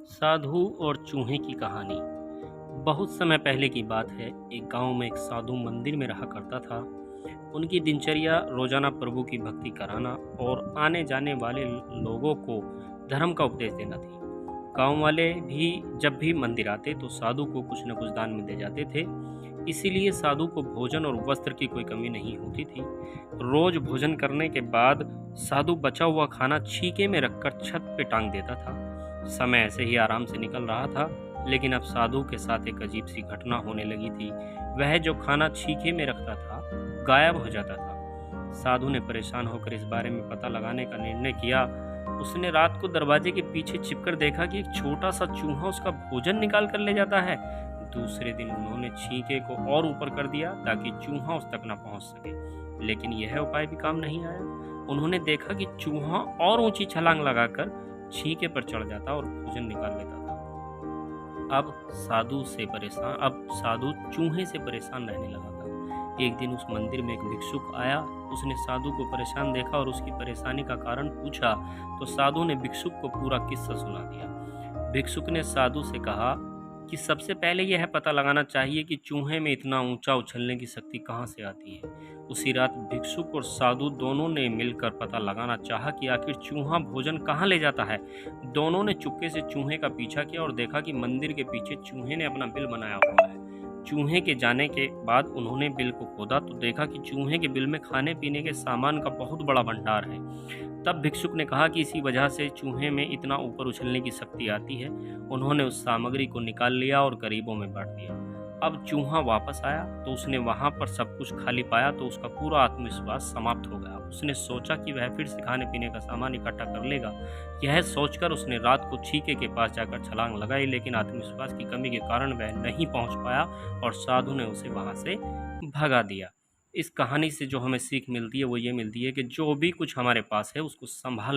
साधु और चूहे की कहानी। बहुत समय पहले की बात है। एक गांव में एक साधु मंदिर में रहा करता था। उनकी दिनचर्या रोजाना प्रभु की भक्ति कराना और आने जाने वाले लोगों को धर्म का उपदेश देना थी। गांव वाले भी जब भी मंदिर आते तो साधु को कुछ न कुछ दान में दे जाते थे। इसीलिए साधु को भोजन और वस्त्र की कोई कमी नहीं होती थी। रोज भोजन करने के बाद साधु बचा हुआ खाना छीके में रखकर छत पे टांग देता था। समय ऐसे ही आराम से निकल रहा था, लेकिन अब साधु के साथ एक अजीब सी घटना होने लगी थी। वह जो खाना छीके में रखता था गायब हो जाता था। साधु ने परेशान होकर इस बारे में पता लगाने का निर्णय किया। उसने रात को दरवाजे के पीछे छिपकर देखा कि एक छोटा सा चूहा उसका भोजन निकाल कर ले जाता है। दूसरे दिन उन्होंने छीके को और ऊपर कर दिया ताकि चूहा उस तक न पहुंच सके, लेकिन यह उपाय भी काम नहीं आया। उन्होंने देखा कि चूहा और ऊंची छलांग लगाकर छीके पर चढ़ जाता और भोजन निकाल लेता था। अब साधु चूहे से परेशान रहने लगा था। एक दिन उस मंदिर में एक भिक्षुक आया। उसने साधु को परेशान देखा और उसकी परेशानी का कारण पूछा तो साधु ने भिक्षुक को पूरा किस्सा सुना दिया। भिक्षुक ने साधु से कहा कि सबसे पहले यह पता लगाना चाहिए कि चूहे में इतना ऊंचा उछलने की शक्ति कहाँ से आती है। उसी रात भिक्षुक और साधु दोनों ने मिलकर पता लगाना चाहा कि आखिर चूहा भोजन कहाँ ले जाता है। दोनों ने चुपके से चूहे का पीछा किया और देखा कि मंदिर के पीछे चूहे ने अपना बिल बनाया हुआ है। चूहे के जाने के बाद उन्होंने बिल को खोदा तो देखा कि चूहे के बिल में खाने पीने के सामान का बहुत बड़ा भंडार है। तब भिक्षुक ने कहा कि इसी वजह से चूहे में इतना ऊपर उछलने की शक्ति आती है। उन्होंने उस सामग्री को निकाल लिया और गरीबों में बांट दिया। अब चूहा वापस आया तो उसने वहां पर सब कुछ खाली पाया तो उसका पूरा आत्मविश्वास समाप्त हो गया। उसने सोचा कि वह फिर से खाने पीने का सामान इकट्ठा कर लेगा। यह सोचकर उसने रात को छीके के पास जाकर छलांग लगाई, लेकिन आत्मविश्वास की कमी के कारण वह नहीं पहुंच पाया और साधु ने उसे वहां से भगा दिया। इस कहानी से जो हमें सीख मिलती है वो ये मिलती है कि जो भी कुछ हमारे पास है उसको संभाल